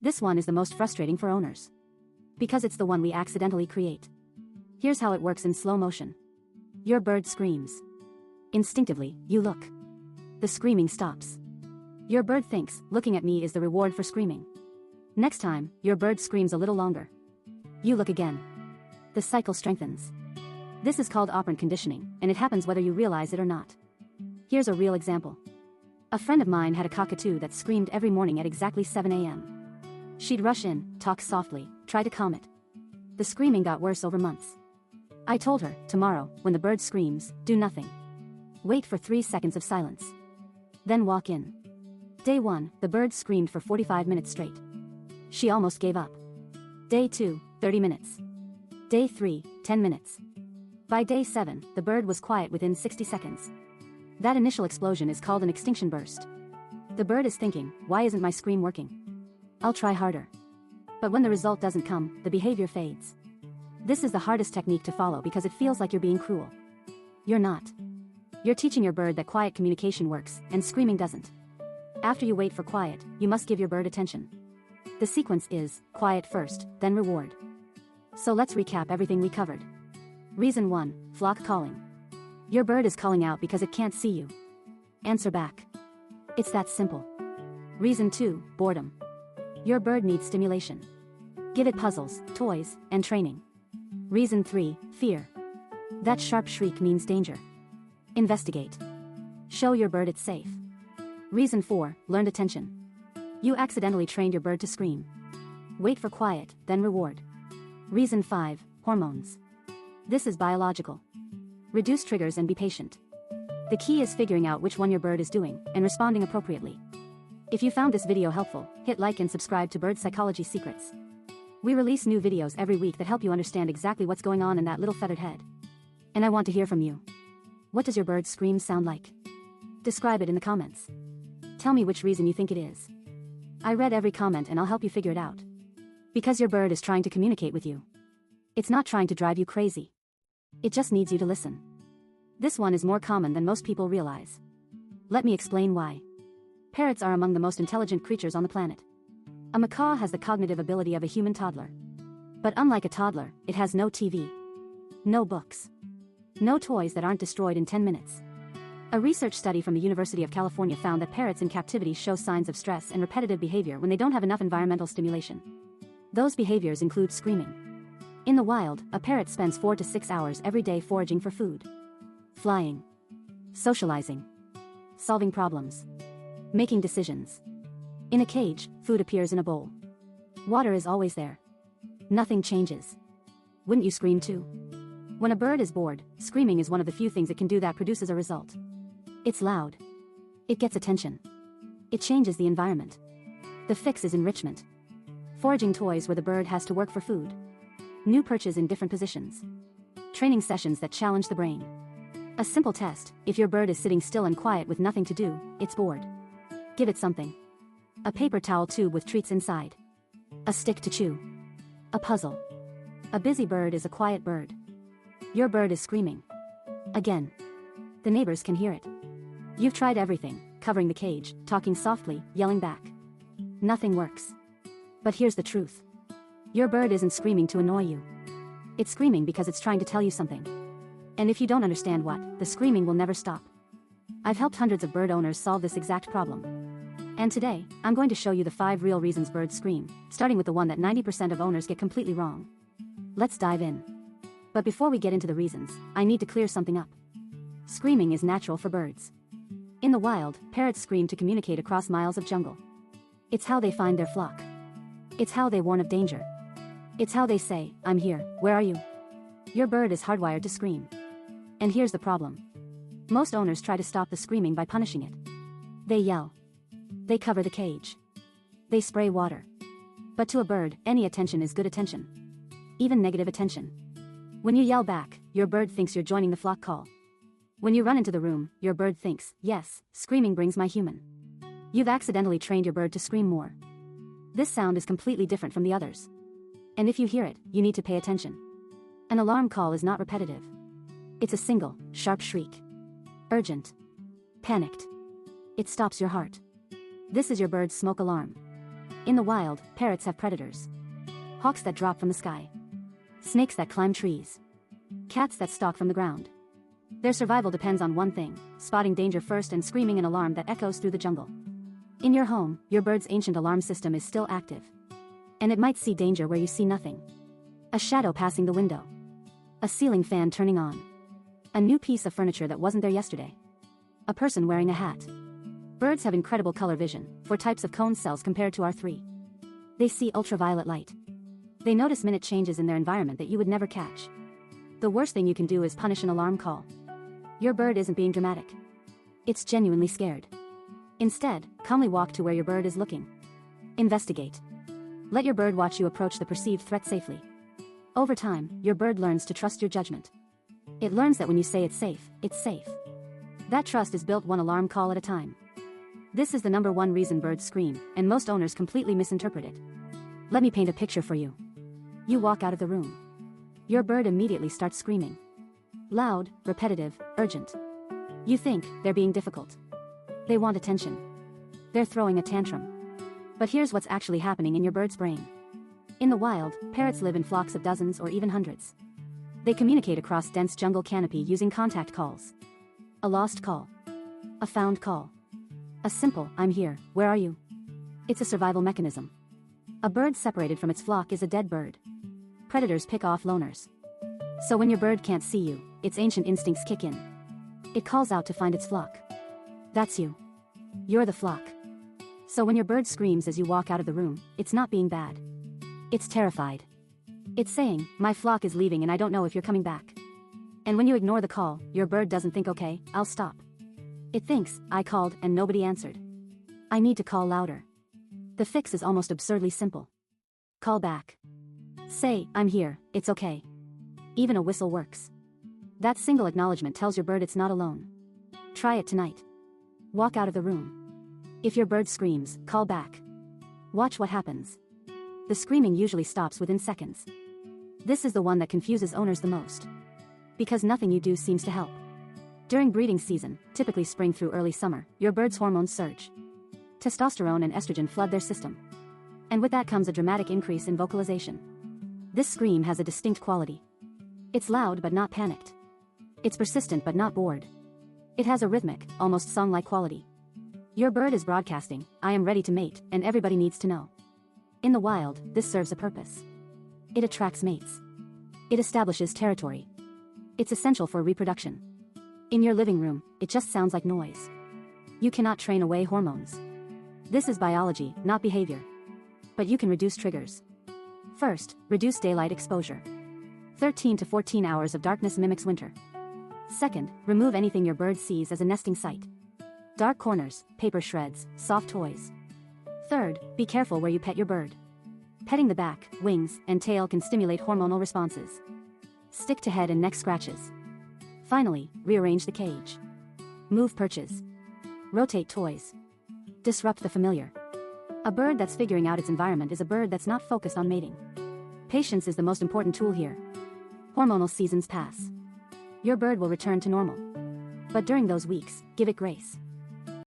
This one is the most frustrating for owners. Because it's the one we accidentally create. Here's how it works in slow motion. Your bird screams. Instinctively, you look. The screaming stops. Your bird thinks, looking at me is the reward for screaming. Next time, your bird screams a little longer. You look again. The cycle strengthens. This is called operant conditioning, and it happens whether you realize it or not. Here's a real example. A friend of mine had a cockatoo that screamed every morning at exactly 7 a.m. She'd rush in, talk softly, try to calm it. The screaming got worse over months. I told her, tomorrow, when the bird screams, do nothing. Wait for 3 seconds of silence. Then walk in. Day 1, the bird screamed for 45 minutes straight. She almost gave up. Day 2, 30 minutes. Day 3, 10 minutes. By day 7, the bird was quiet within 60 seconds. That initial explosion is called an extinction burst. The bird is thinking, why isn't my scream working? I'll try harder. But when the result doesn't come, the behavior fades. This is the hardest technique to follow because it feels like you're being cruel. You're not. You're teaching your bird that quiet communication works, and screaming doesn't. After you wait for quiet, you must give your bird attention. The sequence is, quiet first, then reward. So let's recap everything we covered. Reason 1, flock calling. Your bird is calling out because it can't see you. Answer back. It's that simple. Reason 2, boredom. Your bird needs stimulation. Give it puzzles, toys, and training. Reason 3, fear. That sharp shriek means danger. Investigate. Show your bird it's safe. Reason 4, learned attention. You accidentally trained your bird to scream. Wait for quiet, then reward. Reason 5, hormones. This is biological. Reduce triggers and be patient. The key is figuring out which one your bird is doing, and responding appropriately. If you found this video helpful, hit like and subscribe to Bird Psychology Secrets. We release new videos every week that help you understand exactly what's going on in that little feathered head. And I want to hear from you. What does your bird's scream sound like? Describe it in the comments. Tell me which reason you think it is. I read every comment and I'll help you figure it out. Because your bird is trying to communicate with you. It's not trying to drive you crazy. It just needs you to listen. This one is more common than most people realize. Let me explain why. Parrots are among the most intelligent creatures on the planet. A macaw has the cognitive ability of a human toddler. But unlike a toddler, it has no TV. No books. No toys that aren't destroyed in 10 minutes. A research study from the University of California found that parrots in captivity show signs of stress and repetitive behavior when they don't have enough environmental stimulation. Those behaviors include screaming. In the wild, a parrot spends 4 to 6 hours every day foraging for food. Flying. Socializing. Solving problems. Making decisions. In a cage, food appears in a bowl. Water is always there. Nothing changes. Wouldn't you scream too? When a bird is bored, screaming is one of the few things it can do that produces a result. It's loud. It gets attention. It changes the environment. The fix is enrichment. Foraging toys where the bird has to work for food. New perches in different positions. Training sessions that challenge the brain. A simple test: if your bird is sitting still and quiet with nothing to do, it's bored. Give it something. A paper towel tube with treats inside. A stick to chew. A puzzle. A busy bird is a quiet bird. Your bird is screaming. Again. The neighbors can hear it. You've tried everything, covering the cage, talking softly, yelling back. Nothing works. But here's the truth. Your bird isn't screaming to annoy you. It's screaming because it's trying to tell you something. And if you don't understand what, the screaming will never stop. I've helped hundreds of bird owners solve this exact problem. And today, I'm going to show you the 5 real reasons birds scream, starting with the one that 90% of owners get completely wrong. Let's dive in. But before we get into the reasons, I need to clear something up. Screaming is natural for birds. In the wild, parrots scream to communicate across miles of jungle. It's how they find their flock. It's how they warn of danger. It's how they say, "I'm here, where are you?" Your bird is hardwired to scream. And here's the problem. Most owners try to stop the screaming by punishing it. They yell. They cover the cage. They spray water. But to a bird, any attention is good attention. Even negative attention. When you yell back, your bird thinks you're joining the flock call. When you run into the room, your bird thinks, yes, screaming brings my human. You've accidentally trained your bird to scream more. This sound is completely different from the others. And if you hear it, you need to pay attention. An alarm call is not repetitive. It's a single, sharp shriek. Urgent. Panicked. It stops your heart. This is your bird's smoke alarm. In the wild, parrots have predators. Hawks that drop from the sky. Snakes that climb trees. Cats that stalk from the ground. Their survival depends on one thing: spotting danger first and screaming an alarm that echoes through the jungle. In your home, your bird's ancient alarm system is still active. And it might see danger where you see nothing. A shadow passing the window. A ceiling fan turning on. A new piece of furniture that wasn't there yesterday. A person wearing a hat. Birds have incredible color vision, 4 types of cone cells compared to our 3. They see ultraviolet light. They notice minute changes in their environment that you would never catch. The worst thing you can do is punish an alarm call. Your bird isn't being dramatic. It's genuinely scared. Instead, calmly walk to where your bird is looking. Investigate. Let your bird watch you approach the perceived threat safely. Over time, your bird learns to trust your judgment. It learns that when you say it's safe, it's safe. That trust is built one alarm call at a time. This is the #1 reason birds scream, and most owners completely misinterpret it. Let me paint a picture for you. You walk out of the room. Your bird immediately starts screaming. Loud, repetitive, urgent. You think they're being difficult. They want attention. They're throwing a tantrum. But here's what's actually happening in your bird's brain. In the wild, parrots live in flocks of dozens or even hundreds. They communicate across dense jungle canopy using contact calls. A lost call. A found call. A simple, "I'm here, where are you?" It's a survival mechanism. A bird separated from its flock is a dead bird. Predators pick off loners. So when your bird can't see you, its ancient instincts kick in. It calls out to find its flock. That's you. You're the flock. So when your bird screams as you walk out of the room, it's not being bad. It's terrified. It's saying, "My flock is leaving and I don't know if you're coming back." And when you ignore the call, your bird doesn't think, "Okay, I'll stop." It thinks, "I called and nobody answered. I need to call louder." The fix is almost absurdly simple. Call back. Say, "I'm here, it's okay." Even a whistle works. That single acknowledgement tells your bird it's not alone. Try it tonight. Walk out of the room. If your bird screams, call back. Watch what happens. The screaming usually stops within seconds. This is the one that confuses owners the most. Because nothing you do seems to help. During breeding season, typically spring through early summer, your bird's hormones surge. Testosterone and estrogen flood their system. And with that comes a dramatic increase in vocalization. This scream has a distinct quality. It's loud but not panicked. It's persistent but not bored. It has a rhythmic, almost song-like quality. Your bird is broadcasting, "I am ready to mate, and everybody needs to know." In the wild, this serves a purpose. It attracts mates. It establishes territory. It's essential for reproduction. In your living room, it just sounds like noise. You cannot train away hormones. This is biology, not behavior. But you can reduce triggers. First, reduce daylight exposure. 13 to 14 hours of darkness mimics winter. Second, remove anything your bird sees as a nesting site. Dark corners, paper shreds, soft toys. Third, be careful where you pet your bird. Petting the back, wings, and tail can stimulate hormonal responses. Stick to head and neck scratches. Finally, rearrange the cage. Move perches. Rotate toys. Disrupt the familiar. A bird that's figuring out its environment is a bird that's not focused on mating. Patience is the most important tool here. Hormonal seasons pass. Your bird will return to normal. But during those weeks, give it grace.